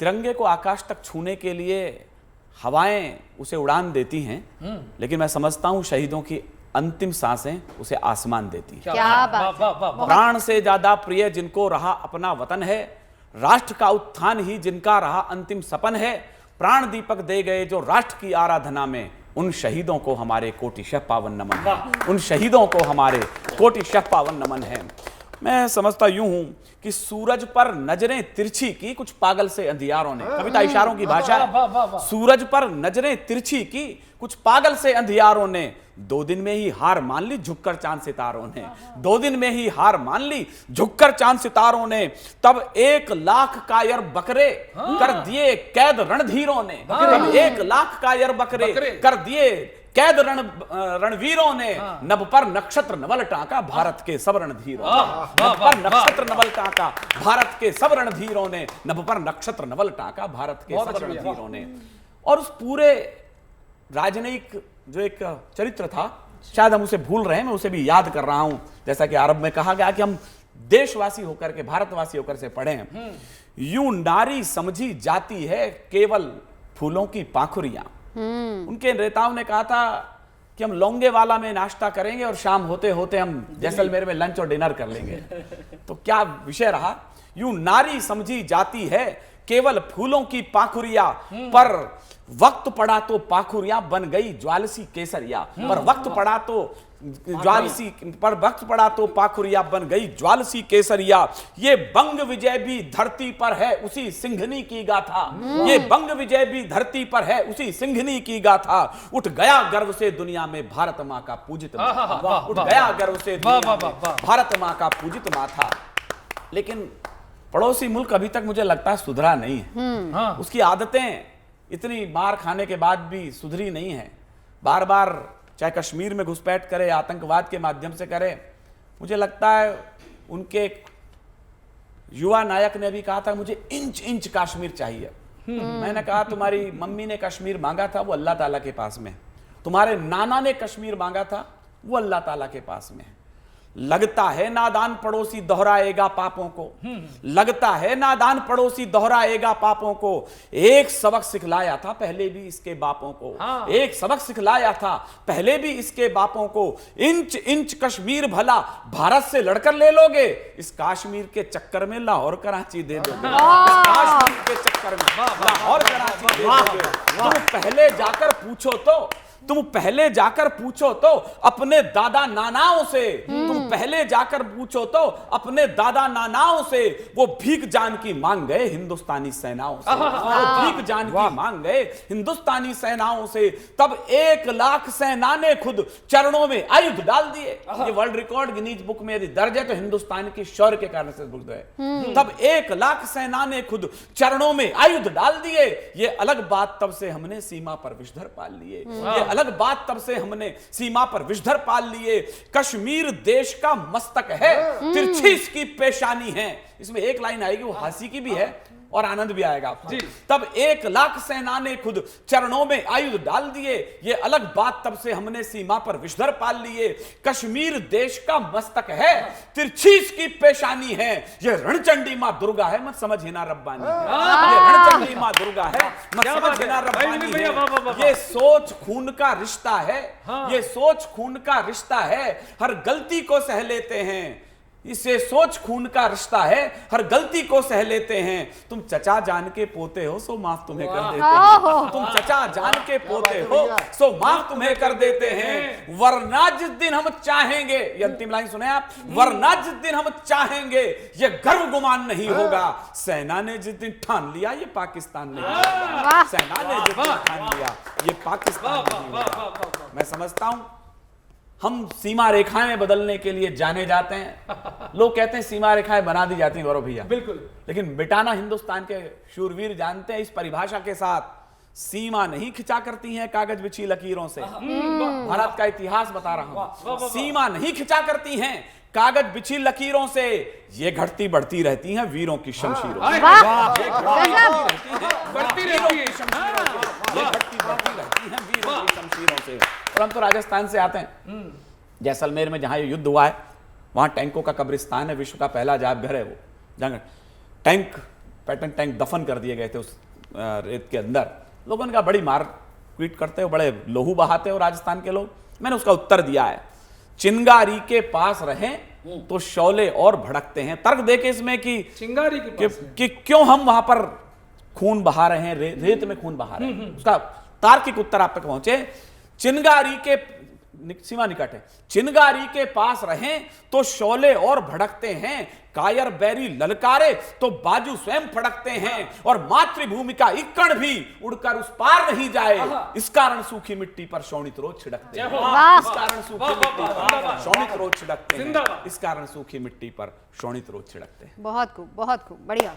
तिरंगे को आकाश तक छूने के लिए हवाएं उसे उड़ान देती हैं, लेकिन मैं समझता हूं शहीदों की अंतिम सांसें उसे आसमान देती हैं। क्या बात है। प्राण से ज्यादा प्रिय जिनको रहा अपना वतन है, राष्ट्र का उत्थान ही जिनका रहा अंतिम सपन है, प्राण दीपक दे गए जो राष्ट्र की आराधना में, उन शहीदों को हमारे कोटिशः पावन नमन है। उन शहीदों को हमारे कोटिशः पावन नमन है। मैं समझता यूं हूं कि सूरज पर नजरें तिरछी की कुछ पागल से अंधियारों ने, कविता इशारों की भाषा है, सूरज पर नजरें तिरछी की कुछ पागल से अंधियारों ने, 2 दिन में ही हार मान ली झुककर चांद सितारों ने, 2 दिन में ही हार मान ली झुककर चांद सितारों ने, तब 1 लाख कायर बकरे कर दिए कैद रणधीरों ने, तब 1 लाख कायर बकरे कर दिए कैद रणवीरों ने, नभ पर नक्षत्र नवल टांका भारत के सब रणधीरों ने, नभ पर नक्षत्र नवल टांका भारत के सब रणधीरों ने, नभ पर नक्षत्र नवल टांका भारत के सब रणधीरों ने। और उस पूरे राजनयिक जो एक चरित्र था, शायद हम उसे भूल रहे हैं, मैं उसे भी याद कर रहा हूं। जैसा कि आरंभ में कहा गया कि हम देशवासी होकर के, भारतवासी होकर से पढ़े हैं, यूं नारी समझी जाती है केवल फूलों की पाखुरियां। उनके नेताओं ने कहा था कि हम लौंगे वाला में नाश्ता करेंगे और शाम होते होते हम जैसलमेर में लंच और डिनर कर लेंगे। तो क्या विषय रहा, यूं नारी समझी जाती है केवल फूलों की पाखुरिया, पर वक्त पड़ा तो पाखुरिया बन गई ज्वालसी केसरिया, पर वक्त पड़ा तो पाखुरिया बन गई ज्वालसी केसरिया। ये बंग विजय भी धरती पर है उसी सिंघनी की गाथा, ये बंग विजय भी धरती पर है उसी सिंघनी की गाथा। उठ गया गर्व से दुनिया में भारत मां का पूजित माथा, उठ गया गर्व से दुनिया में भारत मां का पूजित माथा। लेकिन पड़ोसी मुल्क अभी तक मुझे लगता है सुधरा नहीं है। उसकी आदतें इतनी मार खाने के बाद भी सुधरी नहीं है। बार बार चाहे कश्मीर में घुसपैठ करे, आतंकवाद के माध्यम से करे। मुझे लगता है उनके युवा नायक ने भी कहा था मुझे इंच इंच कश्मीर चाहिए। मैंने कहा तुम्हारी मम्मी ने कश्मीर मांगा था, वो अल्लाह ताला के पास में है। तुम्हारे नाना ने कश्मीर मांगा था, वो अल्लाह ताला के पास में है। लगता है नादान पड़ोसी दोहराएगा पापों को, लगता है नादान पड़ोसी दोहराएगा पापों को। एक सबक सिखलाया था पहले भी इसके बापों को, एक सबक सिखलाया था पहले भी इसके बापों को। इंच इंच कश्मीर भला भारत से लड़कर ले लोगे, इस कश्मीर के चक्कर में लाहौर कराची दे दोगे, इस कश्मीर के चक्कर में लाहौर कराची दे दोगे। तुम पहले जाकर पूछो तो, तुम पहले जाकर पूछो तो अपने दादा नानाओं से, तुम पहले जाकर पूछो तो अपने दादा नानाओं से, वो भीख जान की मांग गए हिंदुस्तानी सेनाओं से, वो भीख जान की मांग गए हिंदुस्तानी सेनाओं से। तब 1 लाख सेना ने खुद चरणों में आयुध डाल दिए। ये वर्ल्ड रिकॉर्ड गिनीज बुक में यदि दर्ज है तो हिंदुस्तान की शौर्य के कारण से बुर्द है। तब 1 लाख सेना ने खुद चरणों में आयुध डाल दिए। ये अलग बात तब से हमने सीमा पर विषधर पाल लिए, ये अलग बात तब से हमने सीमा पर विषधर पाल लिए। कश्मीर देश का मस्तक है, तिरछी इसकी पेशानी है। इसमें एक लाइन आएगी, वो हंसी की भी है और आनंद भी आएगा आपको। तब 1 लाख सेना ने खुद चरणों में आयुध डाल दिए। ये अलग बात तब से हमने सीमा पर विषधर पाल लिए। कश्मीर देश का मस्तक है, तिरछी इसकी पेशानी है। ये रणचंडी मां दुर्गा है, मत समझ हिना रब्बानी। ये रणचंडी मां दुर्गा है, मत समझ हिना रब्बानी है। ये सोच खून का रिश्ता है, ये सोच खून का रिश्ता है, हर गलती को सह लेते हैं। इसे सोच खून का रिश्ता है, हर गलती को सह लेते हैं। तुम चचा जान के पोते हो सो माफ तुम्हें कर देते हैं, तुम चचा जान के पोते हो सो माफ तुम्हें कर देते हैं। वरना जिस दिन हम चाहेंगे, ये अंतिम लाइन सुने आप, वरना जिस दिन हम चाहेंगे ये गर्व गुमान नहीं होगा। सेना ने जिस दिन ठान लिया ये पाकिस्तान नहीं होगा, सेना ने जिस दिन ठान लिया ये पाकिस्तान नहीं होगा। मैं समझता हूं हम सीमा रेखाएं बदलने के लिए जाने जाते हैं। लोग कहते हैं सीमा रेखाएं बना दी जाती हैं, गौरव भैया, बिल्कुल, लेकिन मिटाना हिंदुस्तान के शूरवीर जानते हैं। इस परिभाषा के साथ सीमा नहीं खिंचा करती हैं कागज बिछी लकीरों से। भारत का इतिहास बता रहा हूं, सीमा नहीं खिंचा करती हैं कागज बिछी लकीरों से। ये घटती बढ़ती रहती हैं वीरों की शमशीरों से, ये बढ़ती रहती हैं वीरों की शमशीरों से। और हम तो राजस्थान से आते हैं, जैसलमेर में जहां ये युद्ध हुआ है वहां टैंकों का कब्रिस्तान है, विश्व का पहला अजायब घर है वो, जहां टैंक पैटर्न टैंक दफन कर दिए गए थे उस रेत के अंदर। लोगों ने कहा बड़ी मार पीट करते हो, बड़े लोहू बहाते हो राजस्थान के लोग। मैंने उसका उत्तर दिया है, चिंगारी के पास रहें तो शौले और भड़कते हैं। तर्क देके इसमें कि चिंगारी के पास कि क्यों हम वहां पर खून बहा रहे हैं, रेत में खून बहा रहे हैं। उसका तार्किक उत्तर आप तक पहुंचे। चिंगारी के सीमा निकट है, चिंगारी के पास रहें तो शौले और भड़कते हैं, कायर बैरी ललकारे तो बाजू स्वयं फड़कते हैं, और मातृभूमि का एक कण भी उड़कर उस पार नहीं जाए, इस कारण सूखी मिट्टी पर शोणित रोज छिड़कते हैं। इस कारण सूखी मिट्टी पर शोणित रोज छिड़कते हैं। इस कारण सूखी मिट्टी पर शोणित रोज छिड़कते हैं। बहुत खूब, बहुत खूब, बढ़िया।